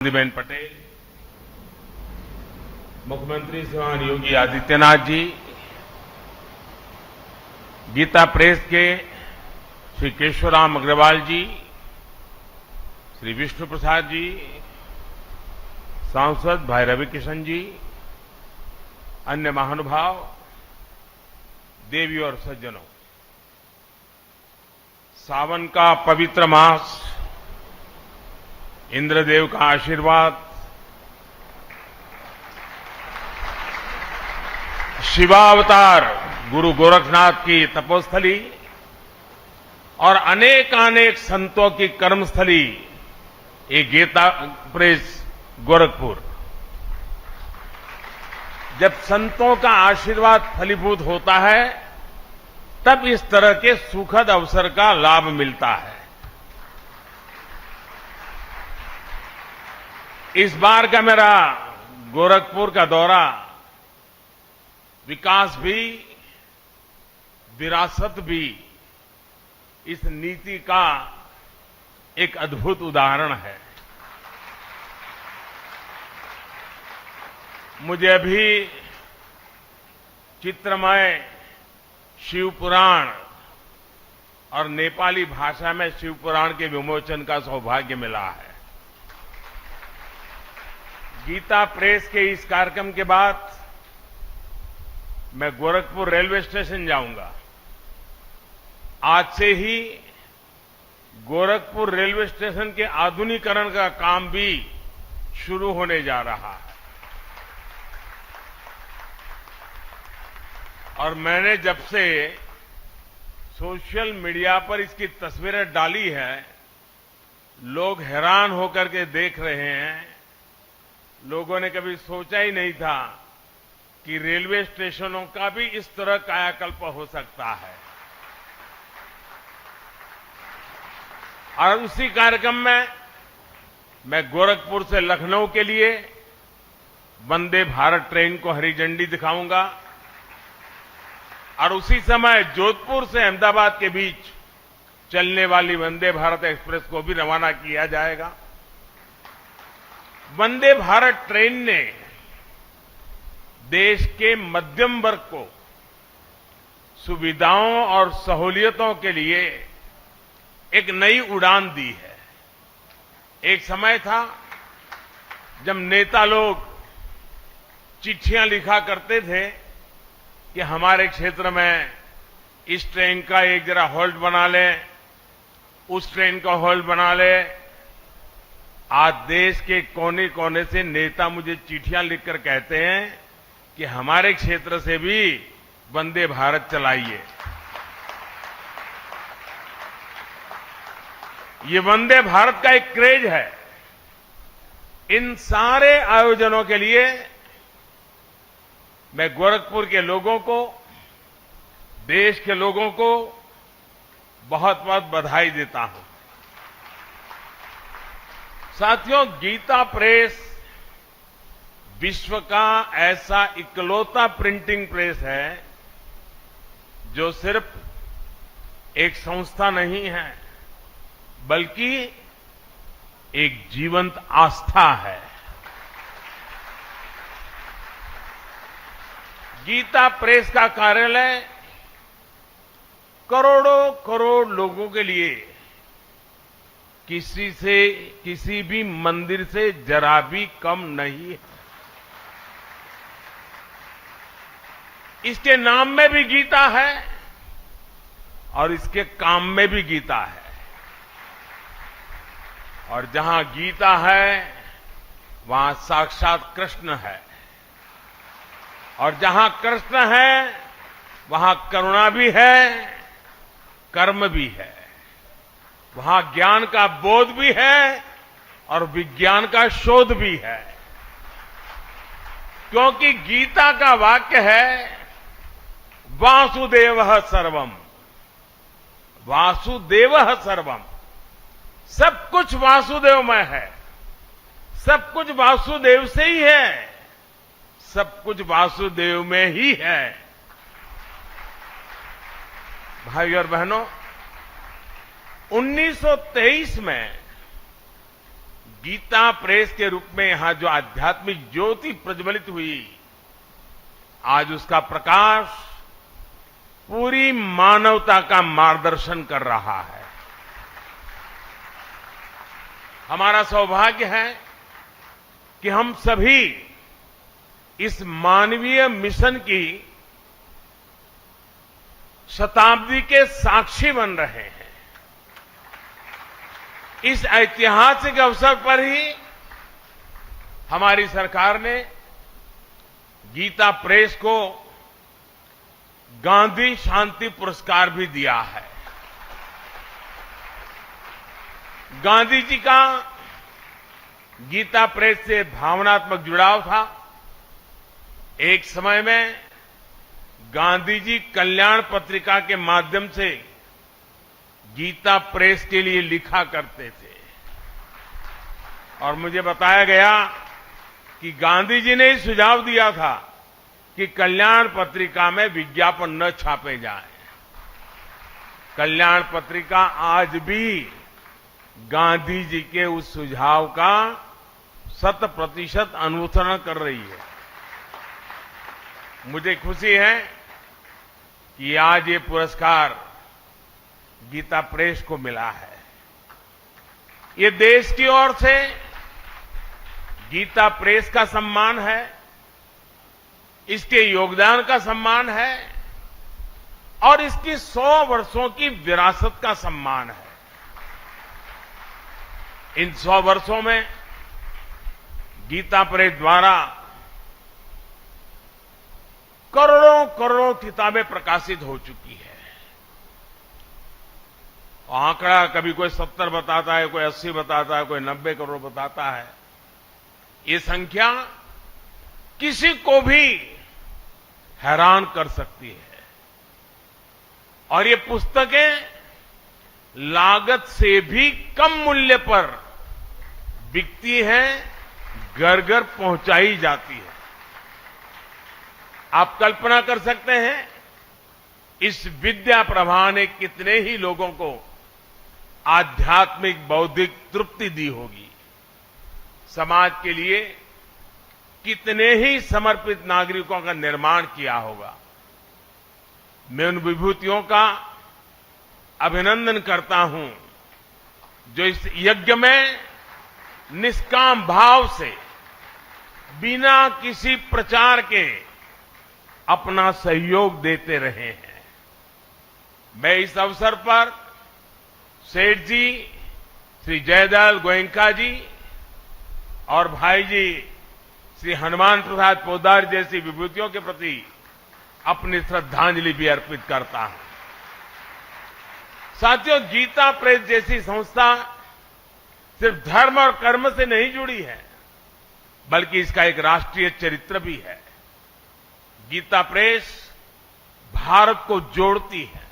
आनंदीबेन पटेल, मुख्यमंत्री श्रीमान योगी आदित्यनाथ जी, गीता प्रेस के श्री केशवराम अग्रवाल जी, श्री विष्णु प्रसाद जी, सांसद भाई रविकिशन जी, अन्य महानुभाव, देवी और सज्जनों, सावन का पवित्र मास, इंद्रदेव का आशीर्वाद, शिवावतार गुरु गोरखनाथ की तपोस्थली और अनेकानेक संतों की कर्मस्थली ये गीता प्रेस गोरखपुर। जब संतों का आशीर्वाद फलीभूत होता है तब इस तरह के सुखद अवसर का लाभ मिलता है। इस बार का मेरा गोरखपुर का दौरा विकास भी, विरासत भी, इस नीति का एक अद्भुत उदाहरण है। मुझे अभी चित्रमय शिव पुराण और नेपाली भाषा में शिव पुराण के विमोचन का सौभाग्य मिला है। गीता प्रेस के इस कार्यक्रम के बाद मैं गोरखपुर रेलवे स्टेशन जाऊंगा। आज से ही गोरखपुर रेलवे स्टेशन के आधुनिकीकरण का काम भी शुरू होने जा रहा है। और मैंने जब से सोशल मीडिया पर इसकी तस्वीरें डाली है, लोग हैरान होकर के देख रहे हैं। लोगों ने कभी सोचा ही नहीं था कि रेलवे स्टेशनों का भी इस तरह कायाकल्प हो सकता है। और उसी कार्यक्रम में मैं गोरखपुर से लखनऊ के लिए वंदे भारत ट्रेन को हरी झंडी दिखाऊंगा और उसी समय जोधपुर से अहमदाबाद के बीच चलने वाली वंदे भारत एक्सप्रेस को भी रवाना किया जाएगा। वंदे भारत ट्रेन ने देश के मध्यम वर्ग को सुविधाओं और सहूलियतों के लिए एक नई उड़ान दी है। एक समय था जब नेता लोग चिट्ठियां लिखा करते थे कि हमारे क्षेत्र में इस ट्रेन का एक जरा हॉल्ट बना लें, उस ट्रेन का हॉल्ट बना लें। आज देश के कोने कोने से नेता मुझे चिट्ठियां लिखकर कहते हैं कि हमारे क्षेत्र से भी वंदे भारत चलाइए। ये वंदे भारत का एक क्रेज है। इन सारे आयोजनों के लिए मैं गोरखपुर के लोगों को, देश के लोगों को बहुत बहुत बधाई देता हूं। साथियों, गीता प्रेस विश्व का ऐसा इकलौता प्रिंटिंग प्रेस है जो सिर्फ एक संस्था नहीं है बल्कि एक जीवंत आस्था है। गीता प्रेस का कार्यालय करोड़ों करोड़ लोगों के लिए किसी भी मंदिर से जरा भी कम नहीं है। इसके नाम में भी गीता है और इसके काम में भी गीता है। और जहां गीता है वहां साक्षात कृष्ण है और जहां कृष्ण है वहां करुणा भी है, कर्म भी है, वहां ज्ञान का बोध भी है और विज्ञान का शोध भी है। क्योंकि गीता का वाक्य है वासुदेवः सर्वम, वासुदेवः सर्वम। सब कुछ वासुदेवमय है, सब कुछ वासुदेव से ही है, सब कुछ वासुदेव में ही है। भाई और बहनों, 1923 में गीता प्रेस के रूप में यहां जो आध्यात्मिक ज्योति प्रज्वलित हुई, आज उसका प्रकाश पूरी मानवता का मार्गदर्शन कर रहा है। हमारा सौभाग्य है कि हम सभी इस मानवीय मिशन की शताब्दी के साक्षी बन रहे हैं। इस ऐतिहासिक अवसर पर ही हमारी सरकार ने गीता प्रेस को गांधी शांति पुरस्कार भी दिया है। गांधी जी का गीता प्रेस से भावनात्मक जुड़ाव था। एक समय में गांधी जी कल्याण पत्रिका के माध्यम से गीता प्रेस के लिए लिखा करते थे और मुझे बताया गया कि गांधी जी ने सुझाव दिया था कि कल्याण पत्रिका में विज्ञापन न छापे जाएं। कल्याण पत्रिका आज भी गांधी जी के उस सुझाव का 100% अनुसरण कर रही है। मुझे खुशी है कि आज ये पुरस्कार गीता प्रेस को मिला है। ये देश की ओर से गीता प्रेस का सम्मान है, इसके योगदान का सम्मान है और इसकी 100 वर्षों की विरासत का सम्मान है। इन 100 वर्षों में गीता प्रेस द्वारा करोड़ों करोड़ों किताबें प्रकाशित हो चुकी है। आंकड़ा कभी कोई 70 बताता है, कोई 80 बताता है, कोई 90 करोड़ बताता है। ये संख्या किसी को भी हैरान कर सकती है और ये पुस्तकें लागत से भी कम मूल्य पर बिकती हैं, घर घर पहुंचाई जाती है। आप कल्पना कर सकते हैं इस विद्या प्रवाह ने कितने ही लोगों को आध्यात्मिक बौद्धिक तृप्ति दी होगी, समाज के लिए कितने ही समर्पित नागरिकों का निर्माण किया होगा। मैं उन विभूतियों का अभिनंदन करता हूं जो इस यज्ञ में निष्काम भाव से बिना किसी प्रचार के अपना सहयोग देते रहे हैं। मैं इस अवसर पर सेठ जी, श्री जयदयाल गोयनका जी और भाई जी श्री हनुमान प्रसाद पोद्दार जैसी विभूतियों के प्रति अपनी श्रद्धांजलि भी अर्पित करता हूं। साथियों, गीता प्रेस जैसी संस्था सिर्फ धर्म और कर्म से नहीं जुड़ी है, बल्कि इसका एक राष्ट्रीय चरित्र भी है। गीता प्रेस भारत को जोड़ती है,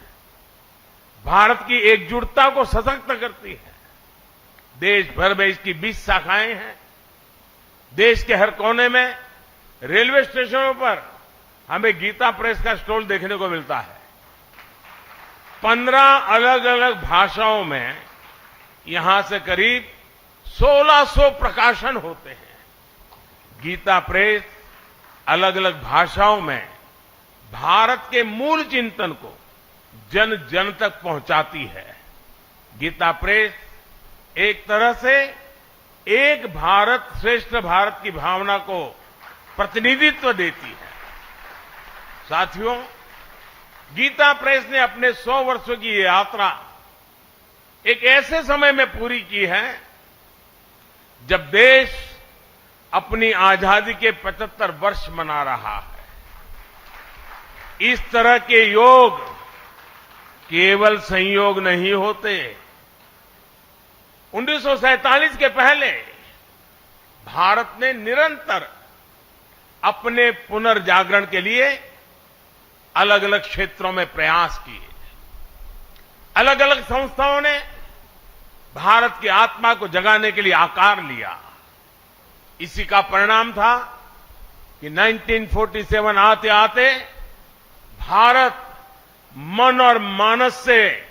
भारत की एकजुटता को सशक्त करती है। देश भर में इसकी 20 शाखाएं हैं। देश के हर कोने में रेलवे स्टेशनों पर हमें गीता प्रेस का स्टॉल देखने को मिलता है। 15 अलग अलग भाषाओं में यहां से करीब 1600 प्रकाशन होते हैं। गीता प्रेस अलग अलग भाषाओं में भारत के मूल चिंतन को जन जन तक पहुंचाती है। गीता प्रेस एक तरह से एक भारत श्रेष्ठ भारत की भावना को प्रतिनिधित्व देती है। साथियों, गीता प्रेस ने अपने 100 वर्षों की ये यात्रा एक ऐसे समय में पूरी की है जब देश अपनी आजादी के 75 वर्ष मना रहा है। इस तरह के योग केवल संयोग नहीं होते। 1947 के पहले भारत ने निरंतर अपने पुनर्जागरण के लिए अलग अलग क्षेत्रों में प्रयास किए। अलग अलग संस्थाओं ने भारत की आत्मा को जगाने के लिए आकार लिया। इसी का परिणाम था कि 1947 आते आते भारत मन और मानस से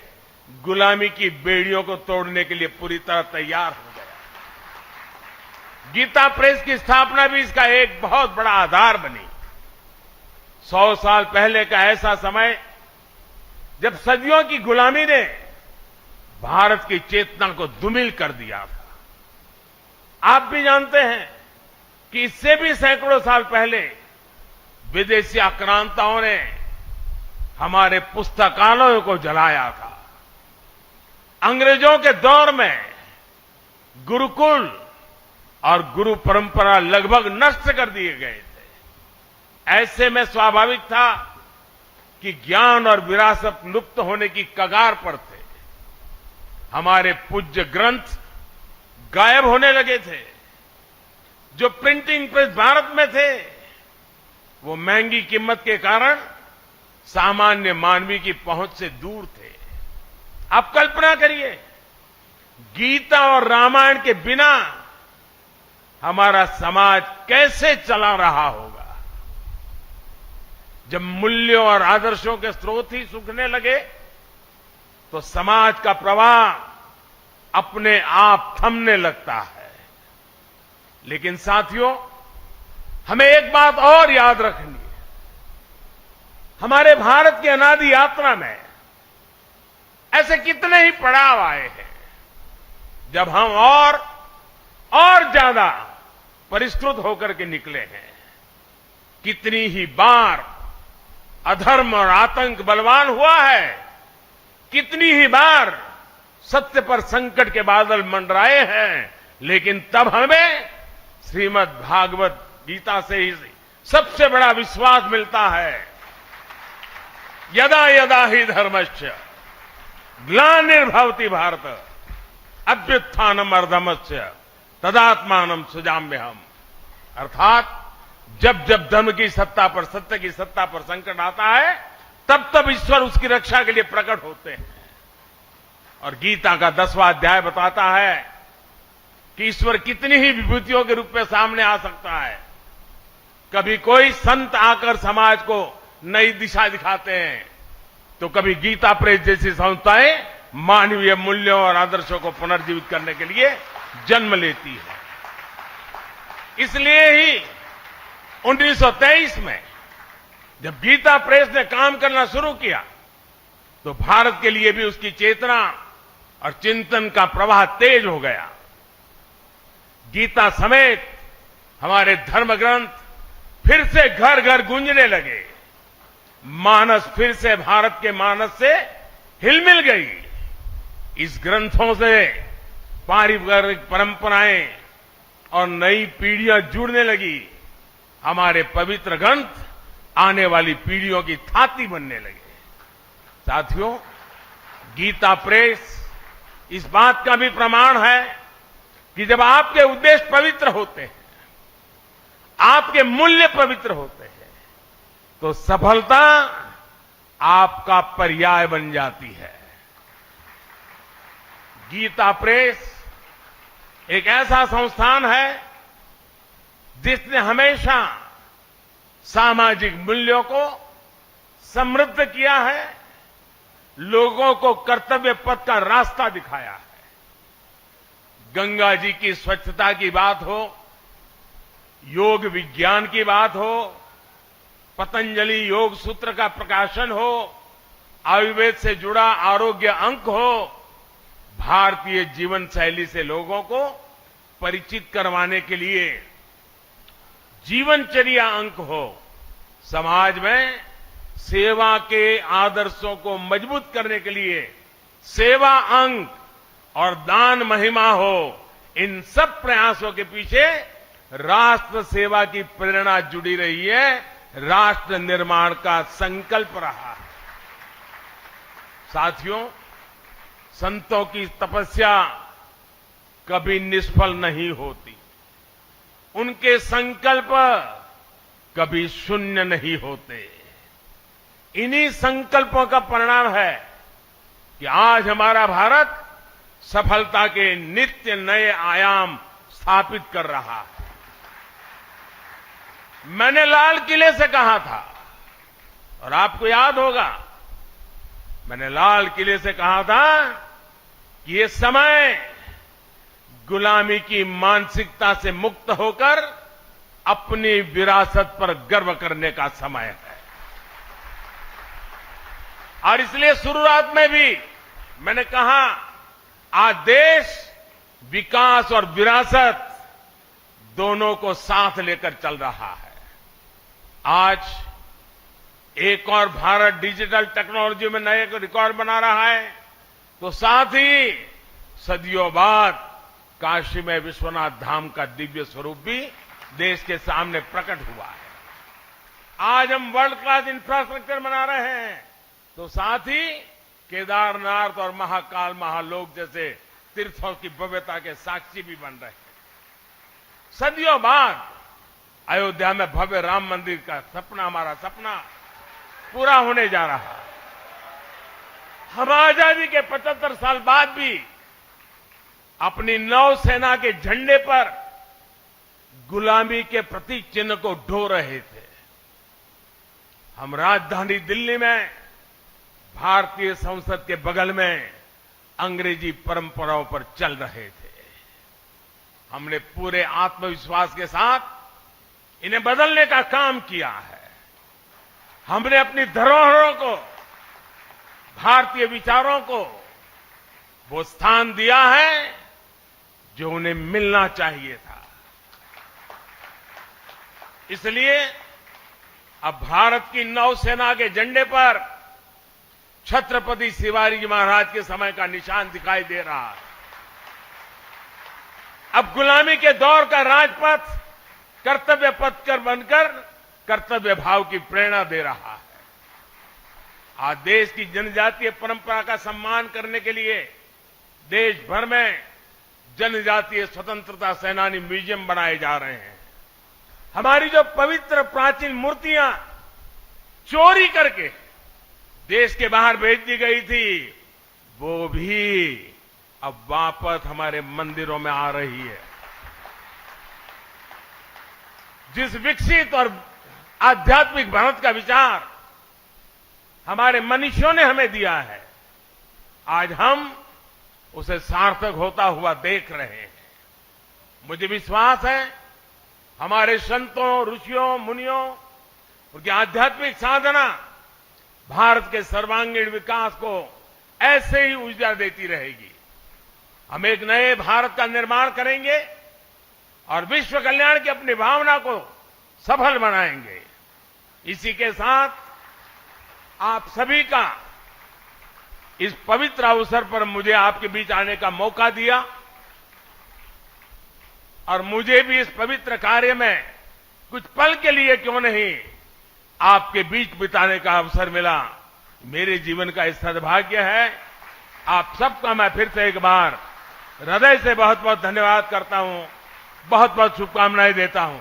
गुलामी की बेड़ियों को तोड़ने के लिए पूरी तरह तैयार हो गया। गीता प्रेस की स्थापना भी इसका एक बहुत बड़ा आधार बनी। 100 साल पहले का ऐसा समय जब सदियों की गुलामी ने भारत की चेतना को धूमिल कर दिया था। आप भी जानते हैं कि इससे भी सैकड़ों साल पहले विदेशी आक्रांताओं ने हमारे पुस्तकालयों को जलाया था। अंग्रेजों के दौर में गुरुकुल और गुरु परंपरा लगभग नष्ट कर दिए गए थे। ऐसे में स्वाभाविक था कि ज्ञान और विरासत लुप्त होने की कगार पर थे। हमारे पूज्य ग्रंथ गायब होने लगे थे। जो प्रिंटिंग प्रेस भारत में थे वो महंगी कीमत के कारण सामान्य मानवी की पहुंच से दूर थे। आप कल्पना करिए, गीता और रामायण के बिना हमारा समाज कैसे चला रहा होगा। जब मूल्यों और आदर्शों के स्रोत ही सूखने लगे तो समाज का प्रवाह अपने आप थमने लगता है। लेकिन साथियों, हमें एक बात और याद रखनी है। हमारे भारत की अनादि यात्रा में ऐसे कितने ही पड़ाव आए हैं जब हम और ज्यादा परिष्कृत होकर के निकले हैं। कितनी ही बार अधर्म और आतंक बलवान हुआ है। कितनी ही बार सत्य पर संकट के बादल मंडराए हैं। लेकिन तब हमें श्रीमद् भागवत गीता से ही सबसे बड़ा विश्वास मिलता है। यदा यदा ही धर्मस्य ग्लानिर्भवति भारत अभ्युत्थानम अधर्मस्य तदात्मानम सृजाम्यहम्। अर्थात जब जब धर्म की सत्ता पर, सत्य की सत्ता पर संकट आता है तब तब ईश्वर उसकी रक्षा के लिए प्रकट होते हैं। और गीता का 10वां अध्याय बताता है कि ईश्वर कितनी ही विभूतियों के रूप में सामने आ सकता है। कभी कोई संत आकर समाज को नई दिशा दिखाते हैं तो कभी गीता प्रेस जैसी संस्थाएं मानवीय मूल्यों और आदर्शों को पुनर्जीवित करने के लिए जन्म लेती है। इसलिए ही 1923 में जब गीता प्रेस ने काम करना शुरू किया तो भारत के लिए भी उसकी चेतना और चिंतन का प्रवाह तेज हो गया। गीता समेत हमारे धर्म ग्रंथ फिर से घर घर गूंजने लगे। मानस फिर से भारत के मानस से हिलमिल गई। इस ग्रंथों से पारिवारिक परंपराएं और नई पीढ़ियां जुड़ने लगी। हमारे पवित्र ग्रंथ आने वाली पीढ़ियों की थाती बनने लगे। साथियों, गीता प्रेस इस बात का भी प्रमाण है कि जब आपके उद्देश्य पवित्र होते हैं, आपके मूल्य पवित्र होते हैं, तो सफलता आपका पर्याय बन जाती है। गीता प्रेस एक ऐसा संस्थान है जिसने हमेशा सामाजिक मूल्यों को समृद्ध किया है, लोगों को कर्तव्य पथ का रास्ता दिखाया है। गंगा जी की स्वच्छता की बात हो, योग विज्ञान की बात हो, पतंजलि योग सूत्र का प्रकाशन हो, आयुर्वेद से जुड़ा आरोग्य अंक हो, भारतीय जीवन शैली से लोगों को परिचित करवाने के लिए जीवनचर्या अंक हो, समाज में सेवा के आदर्शों को मजबूत करने के लिए सेवा अंक और दान महिमा हो, इन सब प्रयासों के पीछे राष्ट्र सेवा की प्रेरणा जुड़ी रही है, राष्ट्र निर्माण का संकल्प रहा है। साथियों, संतों की तपस्या कभी निष्फल नहीं होती, उनके संकल्प कभी शून्य नहीं होते। इन्हीं संकल्पों का परिणाम है कि आज हमारा भारत सफलता के नित्य नए आयाम स्थापित कर रहा है। मैंने लाल किले से कहा था, और आपको याद होगा, मैंने लाल किले से कहा था कि ये समय गुलामी की मानसिकता से मुक्त होकर अपनी विरासत पर गर्व करने का समय है। और इसलिए शुरुआत में भी मैंने कहा, आज देश विकास और विरासत दोनों को साथ लेकर चल रहा है। आज एक और भारत डिजिटल टेक्नोलॉजी में नए रिकॉर्ड बना रहा है, तो साथ ही सदियों बाद काशी में विश्वनाथ धाम का दिव्य स्वरूप भी देश के सामने प्रकट हुआ है। आज हम वर्ल्ड क्लास इंफ्रास्ट्रक्चर बना रहे हैं, तो साथ ही केदारनाथ और महाकाल महालोक जैसे तीर्थों की भव्यता के साक्षी भी बन रहे हैं। सदियों बाद अयोध्या में भव्य राम मंदिर का सपना, हमारा सपना पूरा होने जा रहा है। हम आजादी के 75 साल बाद भी अपनी नौसेना के झंडे पर गुलामी के प्रतीक चिन्ह को ढो रहे थे। हम राजधानी दिल्ली में भारतीय संसद के बगल में अंग्रेजी परंपराओं पर चल रहे थे। हमने पूरे आत्मविश्वास के साथ इन्हें बदलने का काम किया है। हमने अपनी धरोहरों को, भारतीय विचारों को वो स्थान दिया है जो उन्हें मिलना चाहिए था। इसलिए अब भारत की नौसेना के झंडे पर छत्रपति शिवाजी महाराज के समय का निशान दिखाई दे रहा है। अब गुलामी के दौर का राजपथ कर्तव्य पथ कर बनकर कर्तव्य भाव की प्रेरणा दे रहा है। आज देश की जनजातीय परंपरा का सम्मान करने के लिए देश भर में जनजातीय स्वतंत्रता सेनानी म्यूजियम बनाए जा रहे हैं। हमारी जो पवित्र प्राचीन मूर्तियां चोरी करके देश के बाहर भेज दी गई थी, वो भी अब वापस हमारे मंदिरों में आ रही है। जिस विकसित और आध्यात्मिक भारत का विचार हमारे मनीषियों ने हमें दिया है, आज हम उसे सार्थक होता हुआ देख रहे हैं। मुझे विश्वास है हमारे संतों, ऋषियों, मुनियों उनकी आध्यात्मिक साधना भारत के सर्वांगीण विकास को ऐसे ही ऊर्जा देती रहेगी। हम एक नए भारत का निर्माण करेंगे और विश्व कल्याण की अपनी भावना को सफल बनाएंगे। इसी के साथ आप सभी का इस पवित्र अवसर पर मुझे आपके बीच आने का मौका दिया और मुझे भी इस पवित्र कार्य में कुछ पल के लिए क्यों नहीं आपके बीच बिताने का अवसर मिला। मेरे जीवन का सद्भाग्य है। आप सबका मैं फिर से एक बार हृदय से बहुत बहुत धन्यवाद करता हूं, बहुत बहुत शुभकामनाएं देता हूं।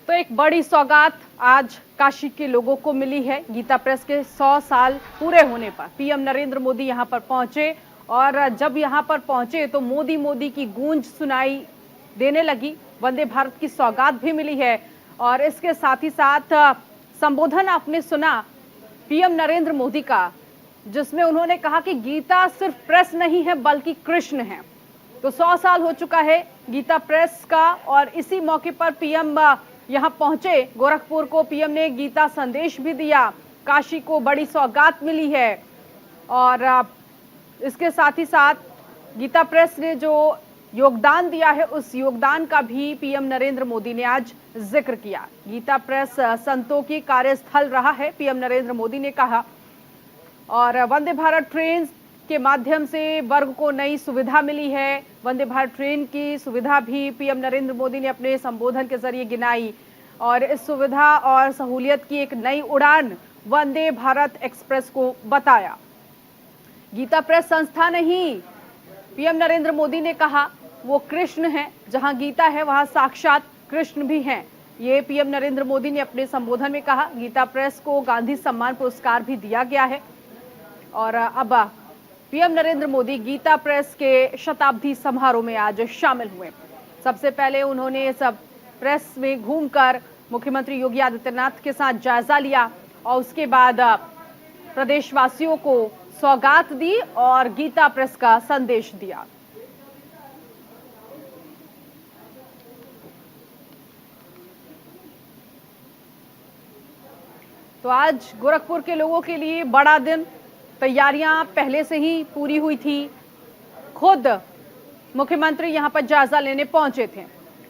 तो एक बड़ी सौगात आज काशी के लोगों को मिली है। गीता प्रेस के 100 साल पूरे होने पर पीएम नरेंद्र मोदी यहां पर पहुंचे और जब यहां पर पहुंचे तो मोदी मोदी की गूंज सुनाई देने लगी। वंदे भारत की सौगात भी मिली है और इसके साथ ही साथ संबोधन आपने सुना पीएम नरेंद्र मोदी का, जिसमें उन्होंने कहा कि गीता सिर्फ प्रेस नहीं है बल्कि कृष्ण है। तो 100 साल हो चुका है गीता प्रेस का और इसी मौके पर पीएम यहां पहुंचे गोरखपुर को। पीएम ने गीता संदेश भी दिया। काशी को बड़ी सौगात मिली है और इसके साथ ही साथ गीता प्रेस ने जो योगदान दिया है उस योगदान का भी पीएम नरेंद्र मोदी ने आज जिक्र किया। गीता प्रेस संतों की कार्यस्थल रहा है, पीएम नरेंद्र मोदी ने कहा। और वंदे भारत ट्रेन के माध्यम से वर्ग को नई सुविधा मिली है। वंदे भारत ट्रेन की सुविधा भी पीएम नरेंद्र मोदी ने अपने संबोधन के जरिए गिनाई और इस सुविधा और सहूलियत की एक नई उड़ान वंदे भारत एक्सप्रेस को बताया। गीता प्रेस संस्था नहीं, पीएम नरेंद्र मोदी ने कहा वो कृष्ण है। जहां गीता है वहां साक्षात कृष्ण भी हैं। ये पीएम नरेंद्र मोदी ने अपने संबोधन में कहा। गीता प्रेस को गांधी सम्मान पुरस्कार भी दिया गया है और अब पीएम नरेंद्र मोदी गीता प्रेस के शताब्दी समारोह में आज शामिल हुए। सबसे पहले उन्होंने इस प्रेस में घूमकर मुख्यमंत्री योगी आदित्यनाथ के साथ जायजा लिया और उसके बाद प्रदेशवासियों को सौगात दी और गीता प्रेस का संदेश दिया। तो आज गोरखपुर के लोगों के लिए बड़ा दिन, तैयारियां पहले से ही पूरी हुई थी। खुद मुख्यमंत्री यहां पर जायजा लेने पहुंचे थे।